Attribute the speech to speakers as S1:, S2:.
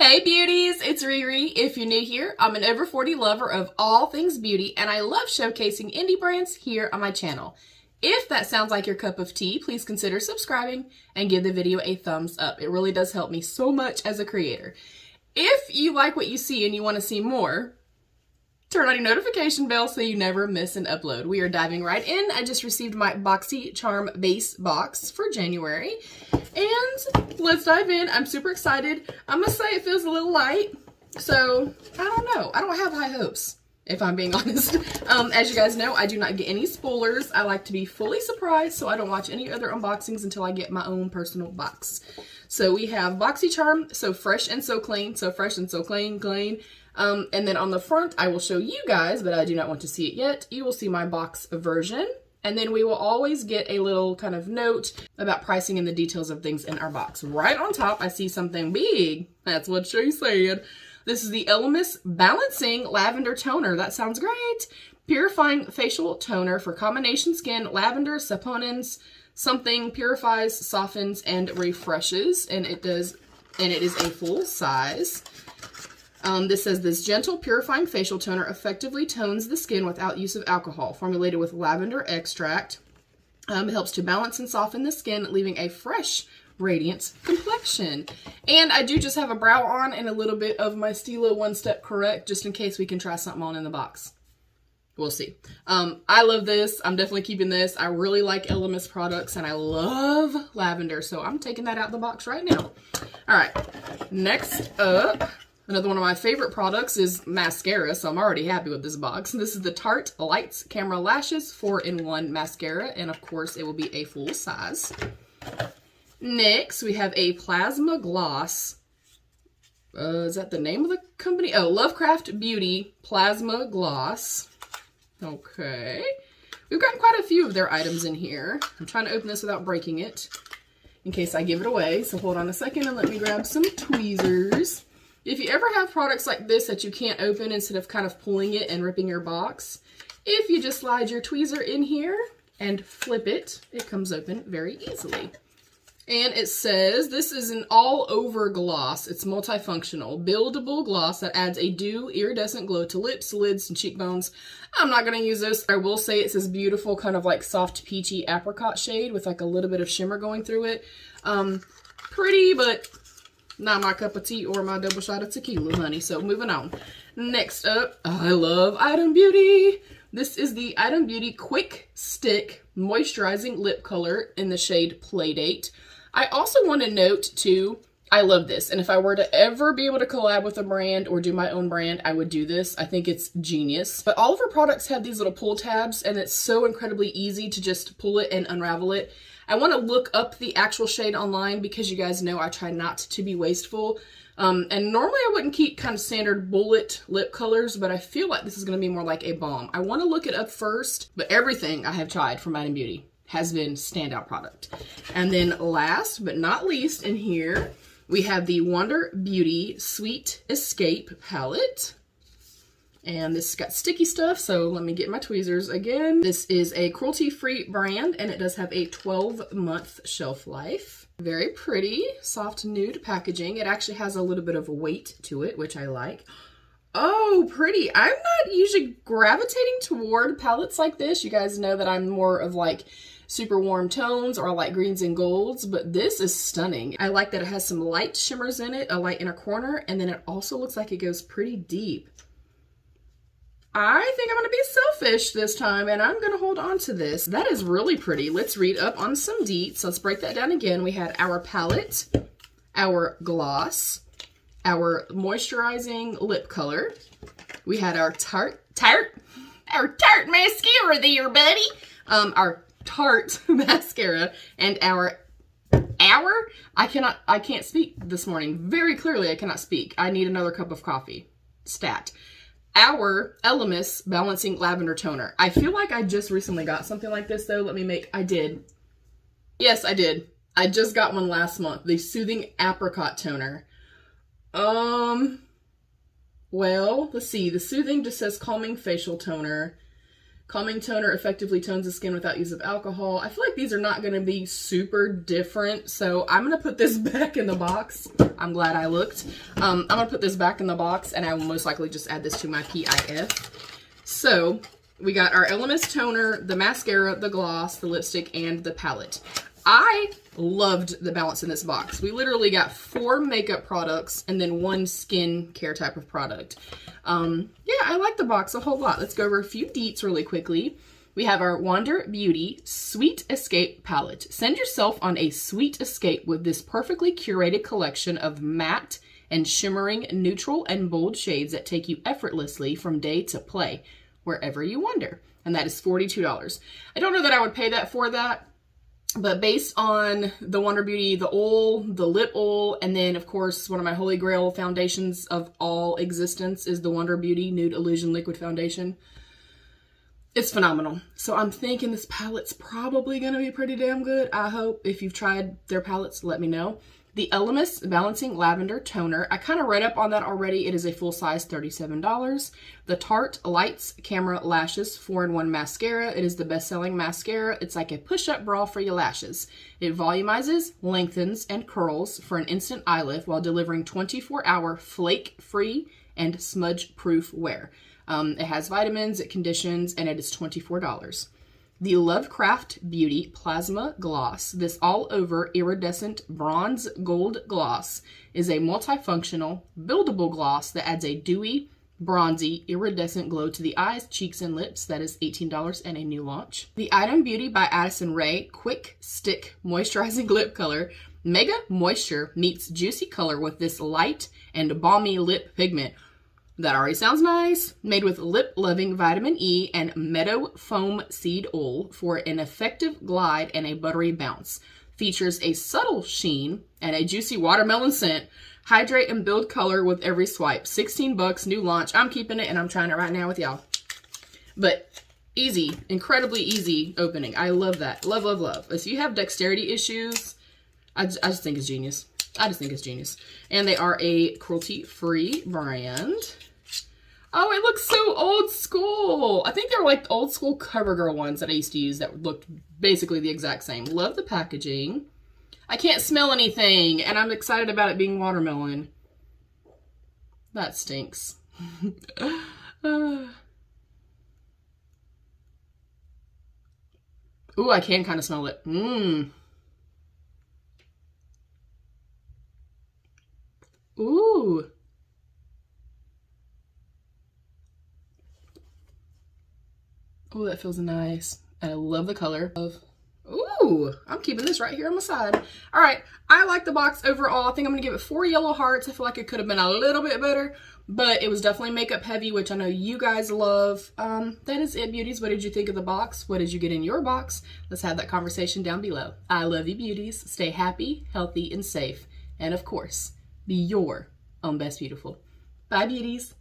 S1: Hey beauties, it's Riri. If you're new here, I'm an over 40 lover of all things beauty and I love showcasing indie brands here on my channel. If that sounds like your cup of tea, please consider subscribing and give the video a thumbs up. It really does help me so much as a creator. If you like what you see and you want to see more, turn on your notification bell so you never miss an upload. We are diving right in. I just received my Boxycharm base box for January. And let's dive in. I'm super excited. I must say it feels a little light. So, I don't know. I don't have high hopes, if I'm being honest. As you guys know, I do not get any spoilers. I like to be fully surprised, so I don't watch any other unboxings until I get my own personal box. So we have Boxycharm, so fresh and so clean. So fresh and so clean, clean. And then on the front, I will show you guys, but I do not want to see it yet. You will see my box version. And then we will always get a little kind of note about pricing and the details of things in our box. Right on top, I see something big. That's what she said. This is the EMPRESS Balancing Lavender Toner. That sounds great. Purifying facial toner for combination skin, lavender, saponins, something purifies, softens, and refreshes. And it is a full size. This says this gentle purifying facial toner effectively tones the skin without use of alcohol. Formulated with lavender extract, it helps to balance and soften the skin, leaving a fresh, radiant complexion. And I do just have a brow on and a little bit of my Stila One Step Correct, just in case we can try something on in the box. We'll see. I love this. I'm definitely keeping this. I really like EMPRESS products and I love lavender, so I'm taking that out of the box right now. All right, next up. Another one of my favorite products is mascara, so I'm already happy with this box. This is the Tarte Lights Camera Lashes 4-in-1 mascara, and of course it will be a full size. Next, we have a plasma gloss. Is that the name of the company? Oh, Lovecraft Beauty Plasma Gloss. Okay. We've gotten quite a few of their items in here. I'm trying to open this without breaking it, in case I give it away. So hold on a second and let me grab some tweezers. If you ever have products like this that you can't open instead of kind of pulling it and ripping your box, if you just slide your tweezer in here and flip it, it comes open very easily. And it says this is an all-over gloss. It's multifunctional, buildable gloss that adds a dew iridescent glow to lips, lids, and cheekbones. I'm not going to use this. I will say it's this beautiful kind of like soft peachy apricot shade with like a little bit of shimmer going through it. Pretty, but not my cup of tea or my double shot of tequila, honey. So moving on. Next up, I love Item Beauty. This is the Item Beauty Quick Stick Moisturizing Lip Color in the shade Playdate. I also want to note too, I love this. And if I were to ever be able to collab with a brand or do my own brand, I would do this. I think it's genius. But all of her products have these little pull tabs and it's so incredibly easy to just pull it and unravel it. I want to look up the actual shade online because you guys know I try not to be wasteful. And normally I wouldn't keep kind of standard bullet lip colors, but I feel like this is going to be more like a balm. I want to look it up first, but everything I have tried from Item Beauty has been standout product. And then last but not least in here, we have the Wonder Beauty Sweet Escape palette. And this has got sticky stuff, so let me get my tweezers again. This is a cruelty-free brand, and it does have a 12-month shelf life. Very pretty, soft nude packaging. It actually has a little bit of weight to it, which I like. Oh, pretty. I'm not usually gravitating toward palettes like this. You guys know that I'm more of like super warm tones or like greens and golds, but this is stunning. I like that it has some light shimmers in it, a light inner corner, and then it also looks like it goes pretty deep. I think I'm going to be selfish this time, and I'm going to hold on to this. That is really pretty. Let's read up on some deets. Let's break that down again. We had our palette, our gloss, our moisturizing lip color. We had our Tarte mascara there, buddy. Our Tarte mascara, and our I can't speak this morning. Very clearly, I cannot speak. I need another cup of coffee. Stat. Our EMPRESS Balancing Lavender Toner. I feel like I just recently got something like this though. I did. Yes, I did. I just got one last month. The Soothing Apricot Toner. Well, let's see. The Soothing just says Calming Facial Toner. Calming toner effectively tones the skin without use of alcohol. I feel like these are not going to be super different, so I'm going to put this back in the box. I'm glad I looked. I'm going to put this back in the box, and I will most likely just add this to my PIF. So we got our Elemis toner, the mascara, the gloss, the lipstick, and the palette. I loved the balance in this box. We literally got 4 makeup products and then 1 skin care type of product. Yeah, I like the box a whole lot. Let's go over a few deets really quickly. We have our Wander Beauty Sweet Escape palette. Send yourself on a sweet escape with this perfectly curated collection of matte and shimmering neutral and bold shades that take you effortlessly from day to play, wherever you wander. And that is $42. I don't know that I would pay that for that. But based on the Wander Beauty, the oil, the lip oil, and then, of course, one of my holy grail foundations of all existence is the Wander Beauty Nude Illusion Liquid Foundation. It's phenomenal. So I'm thinking this palette's probably going to be pretty damn good. I hope. If you've tried their palettes, let me know. The Elemis Balancing Lavender Toner. I kind of read up on that already. It is a full size $37. The Tarte Lights Camera Lashes 4-in-1 Mascara. It is the best-selling mascara. It's like a push-up bra for your lashes. It volumizes, lengthens, and curls for an instant eye lift while delivering 24-hour flake-free and smudge-proof wear. It has vitamins, it conditions, and it is $24. The Lovecraft Beauty Plasma Gloss. This all-over iridescent bronze gold gloss is a multifunctional, buildable gloss that adds a dewy, bronzy, iridescent glow to the eyes, cheeks, and lips. That is $18 and a new launch. The Item Beauty by Addison Rae Quick Stick Moisturizing Lip Color. Mega Moisture meets juicy color with this light and balmy lip pigment. That already sounds nice. Made with lip-loving vitamin E and meadow foam seed oil for an effective glide and a buttery bounce. Features a subtle sheen and a juicy watermelon scent. Hydrate and build color with every swipe. $16, new launch. I'm keeping it and I'm trying it right now with y'all. But easy, incredibly easy opening. I love that. Love, love, love. If you have dexterity issues, I just think it's genius. I just think it's genius. And they are a cruelty-free brand. Oh, it looks so old school. I think they're like the old school CoverGirl ones that I used to use that looked basically the exact same. Love the packaging. I can't smell anything, and I'm excited about it being watermelon. That stinks. Ooh, I can kind of smell it. Ooh. Oh, that feels nice. And I love the color of, ooh, I'm keeping this right here on my side. All right, I like the box overall. I think I'm gonna give it 4 yellow hearts. I feel like it could have been a little bit better, but it was definitely makeup heavy, which I know you guys love. That is it, beauties. What did you think of the box? What did you get in your box? Let's have that conversation down below. I love you, beauties. Stay happy, healthy, and safe. And of course, be your own best beautiful. Bye, beauties.